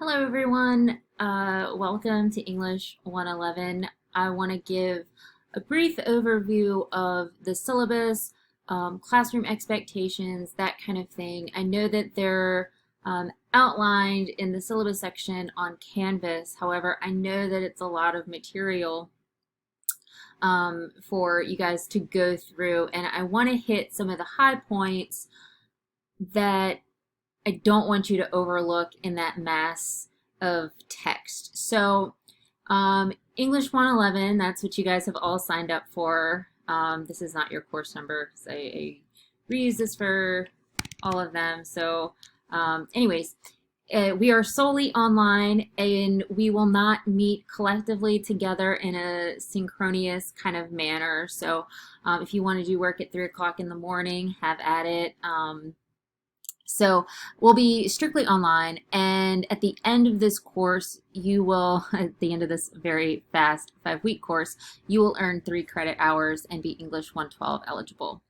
Hello everyone, welcome to English 111. I want to give a brief overview of the syllabus, classroom expectations, that kind of thing. I know that they're outlined in the syllabus section on Canvas. However, I know that it's a lot of material for you guys to go through, and I want to hit some of the high points that I don't want you to overlook in that mass of text. So English 111, that's what you guys have all signed up for. This is not your course number because I reuse this for all of them. So anyways, we are solely online and we will not meet collectively together in a synchronous kind of manner. So if you want to do work at 3 o'clock in the morning, have at it. So we'll be strictly online, and at the end of this course, you will, at the end of this very fast 5-week course, you will earn 3 credit hours and be English 112 eligible.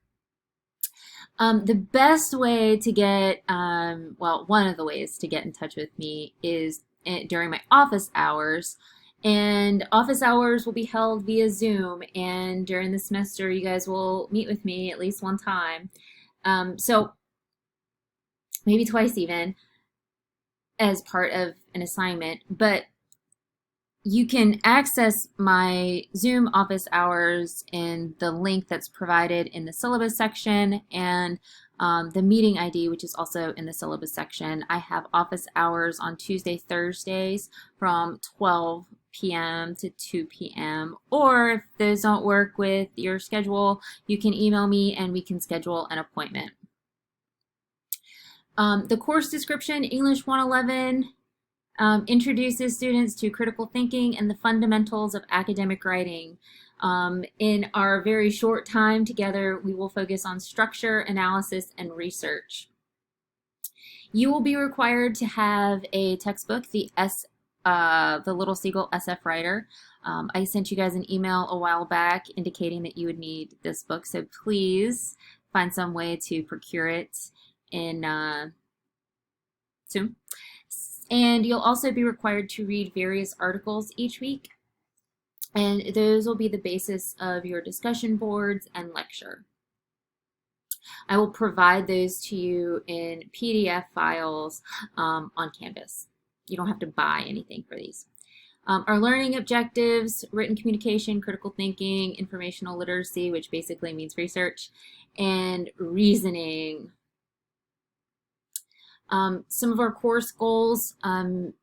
The best way to get, well, one of the ways to get in touch with me is during my office hours. And office hours will be held via Zoom, and during the semester, you guys will meet with me at least one time. So maybe twice even, as part of an assignment, but you can access my Zoom office hours in the link that's provided in the syllabus section and the meeting ID, which is also in the syllabus section. I have office hours on Tuesday, Thursdays from 12 p.m. to 2 p.m. Or if those don't work with your schedule, you can email me and we can schedule an appointment. The course description, English 111, introduces students to critical thinking and the fundamentals of academic writing. In our very short time together, we will focus on structure, analysis, and research. You will be required to have a textbook, the Little Seagull SF Writer. I sent you guys an email a while back indicating that you would need this book, so please find some way to procure it in soon. And you'll also be required to read various articles each week, and those will be the basis of your discussion boards and lecture. I will provide those to you in PDF files on Canvas. You don't have to buy anything for these. Our learning objectives: written communication, critical thinking, informational literacy, which basically means research, and reasoning. Some of our course goals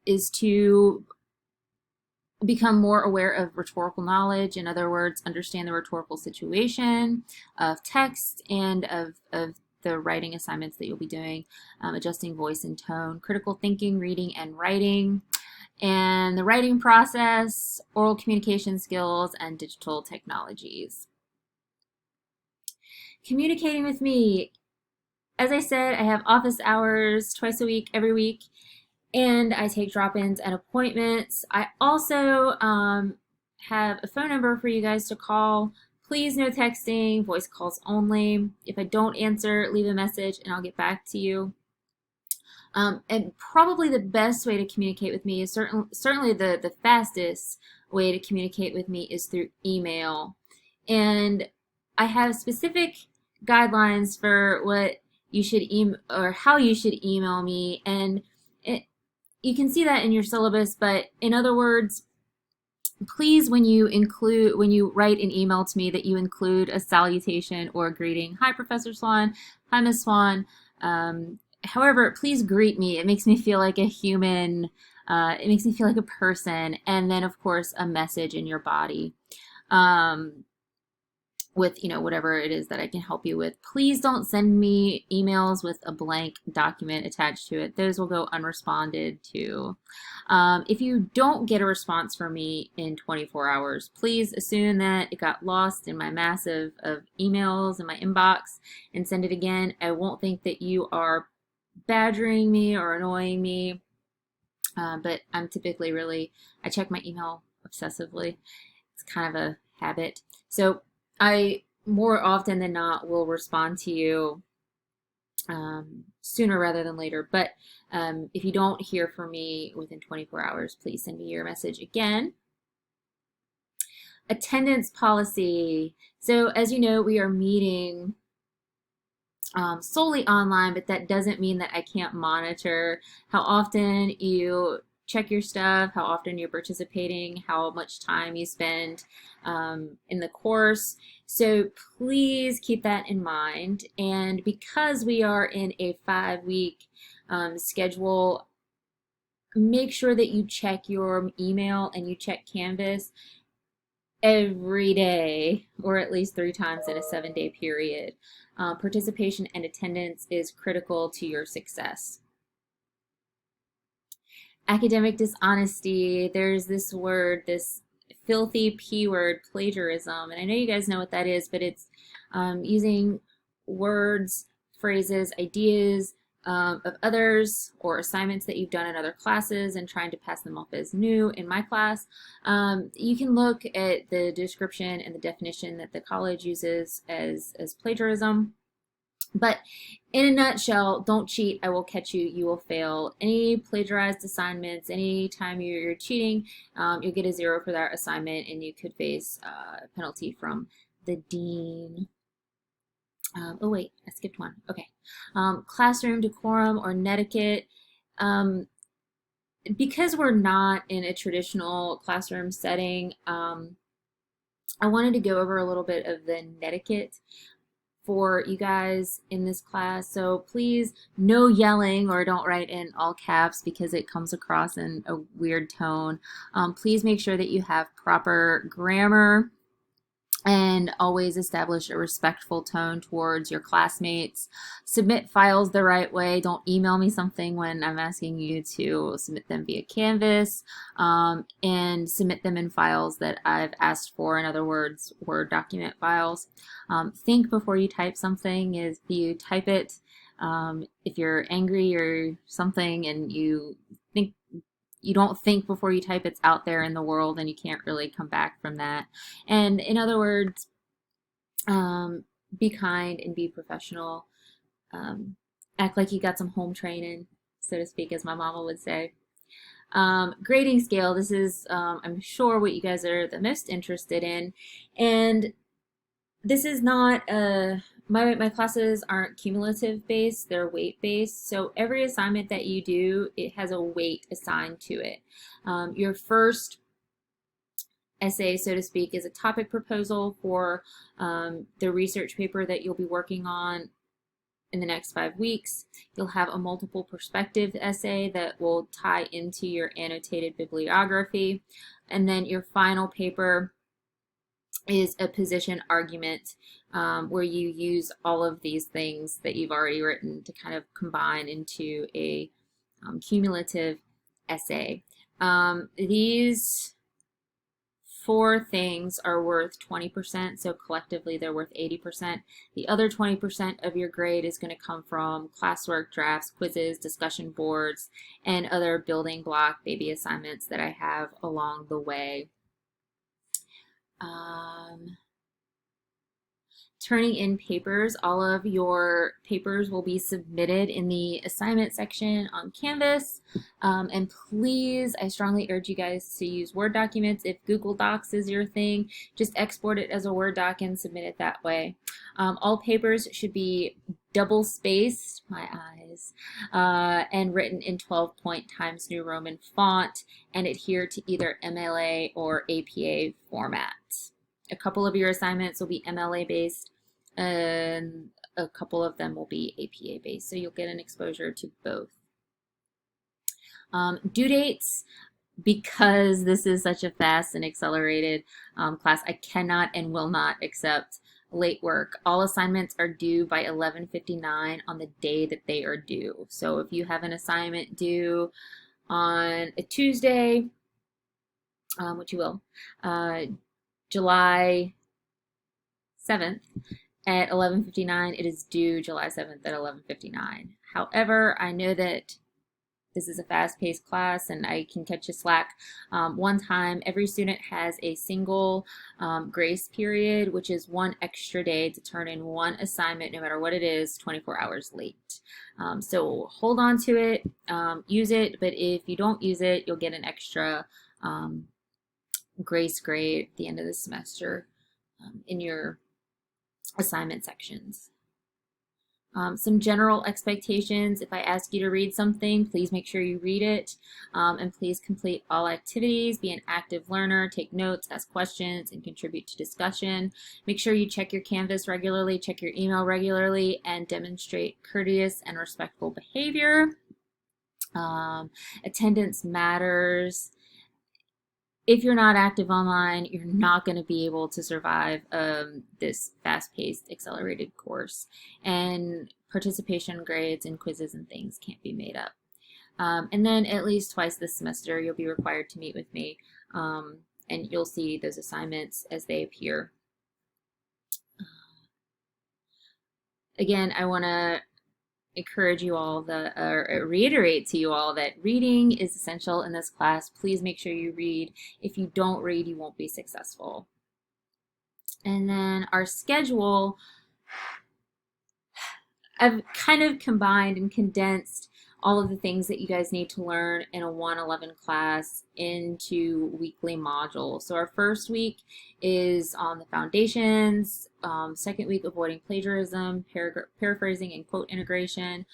is to become more aware of rhetorical knowledge. In other words, understand the rhetorical situation of text and of the writing assignments that you'll be doing, adjusting voice and tone, critical thinking, reading and writing, and the writing process, oral communication skills, and digital technologies. Communicating with me. As I said, I have office hours twice a week, every week, and I take drop-ins and appointments. I also have a phone number for you guys to call. Please no texting, voice calls only. If I don't answer, leave a message and I'll get back to you. And probably the best way to communicate with me is certainly the fastest way to communicate with me is through email. And I have specific guidelines for what you should email or how you should email me, and you can see that in your syllabus. But in other words, please, when you write an email to me, that you include a salutation or a greeting. Hi, Professor Swan. Hi, Miss Swan. However, please greet me. It makes me feel like a human. It makes me feel like a person. And then, of course, a message in your body. With whatever it is that I can help you with. Please don't send me emails with a blank document attached to it. Those will go unresponded to. If you don't get a response from me in 24 hours, please assume that it got lost in my massive of emails in my inbox and send it again. I won't think that you are badgering me or annoying me, but I'm typically I check my email obsessively. It's kind of a habit. So I more often than not will respond to you sooner rather than later. But if you don't hear from me within 24 hours, please send me your message again. Attendance policy. So as you know, we are meeting solely online, but that doesn't mean that I can't monitor how often you check your stuff, how often you're participating, how much time you spend in the course. So please keep that in mind. And because we are in a 5-week schedule, make sure that you check your email and you check Canvas every day, or at least 3 times in a 7-day period. Participation and attendance is critical to your success. Academic dishonesty, there's this word, this filthy P word, plagiarism, and I know you guys know what that is, but it's using words, phrases, ideas of others or assignments that you've done in other classes and trying to pass them off as new in my class. You can look at the description and the definition that the college uses as plagiarism. But in a nutshell, don't cheat. I will catch you. You will fail. Any plagiarized assignments, any time you're cheating, you'll get a 0 for that assignment, and you could face a penalty from the dean. Oh wait, I skipped one. Okay. Classroom decorum or netiquette. Because we're not in a traditional classroom setting, I wanted to go over a little bit of the netiquette for you guys in this class. So please, no yelling, or don't write in all caps because it comes across in a weird tone. Please make sure that you have proper grammar and always establish a respectful tone towards your classmates. Submit files the right way. Don't email me something when I'm asking you to submit them via Canvas, and submit them in files that I've asked for. In other words, Word document files. Think before you type something. If you type it, if you're angry or something and you don't think before you type, it's out there in the world and you can't really come back from that. And in other words, be kind and be professional. Act like you got some home training, so to speak, as my mama would say. Grading scale, this is, I'm sure, what you guys are the most interested in. And this is not my classes aren't cumulative based, they're weight based. So every assignment that you do, it has a weight assigned to it. Your first essay, so to speak, is a topic proposal for the research paper that you'll be working on in the next 5 weeks. You'll have a multiple perspective essay that will tie into your annotated bibliography. And then your final paper is a position argument, where you use all of these things that you've already written to kind of combine into a cumulative essay. These 4 things are worth 20%, so collectively they're worth 80%. The other 20% of your grade is going to come from classwork, drafts, quizzes, discussion boards, and other building block baby assignments that I have along the way. Turning in papers, all of your papers will be submitted in the assignment section on Canvas. And please, I strongly urge you guys to use Word documents. If Google Docs is your thing, just export it as a Word doc and submit it that way. All papers should be double spaced, my eyes, and written in 12-point Times New Roman font and adhere to either MLA or APA format. A couple of your assignments will be MLA based and a couple of them will be APA based, so you'll get an exposure to both. Due dates, because this is such a fast and accelerated class, I cannot and will not accept late work. All assignments are due by 11:59 on the day that they are due. So if you have an assignment due on a Tuesday, which you will, July 7th at 11:59, it is due July 7th at 11:59. However, I know that this is a fast-paced class and I can catch you slack. One time, every student has a single grace period, which is 1 extra day to turn in one assignment, no matter what it is, 24 hours late. So hold on to it, use it, but if you don't use it, you'll get an extra grace grade at the end of the semester in your assignment sections. Some general expectations. If I ask you to read something, please make sure you read it, and please complete all activities, be an active learner, take notes, ask questions, and contribute to discussion. Make sure you check your Canvas regularly, check your email regularly, and demonstrate courteous and respectful behavior. Attendance matters. If you're not active online, you're not going to be able to survive this fast-paced, accelerated course. And participation grades and quizzes and things can't be made up. And then at least twice this semester, you'll be required to meet with me, and you'll see those assignments as they appear. Again, I want to encourage you all or reiterate to you all that reading is essential in this class. Please make sure you read. If you don't read, you won't be successful. And then our schedule, I've kind of combined and condensed all of the things that you guys need to learn in a 111 class into weekly modules. So our first week is on the foundations, second week avoiding plagiarism, paraphrasing and quote integration,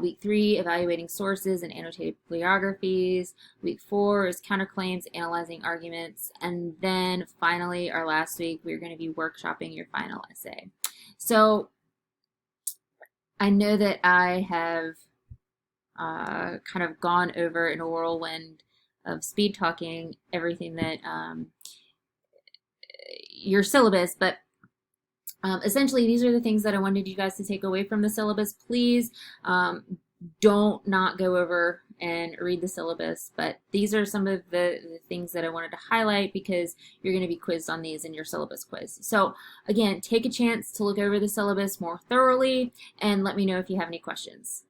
week 3 evaluating sources and annotated bibliographies, week 4 is counterclaims, analyzing arguments, and then finally our last week we're going to be workshopping your final essay. So I know that I have kind of gone over in a whirlwind of speed talking everything that your syllabus, but essentially these are the things that I wanted you guys to take away from the syllabus. Please don't not go over and read the syllabus, but these are some of the things that I wanted to highlight because you're going to be quizzed on these in your syllabus quiz. So again, take a chance to look over the syllabus more thoroughly and let me know if you have any questions.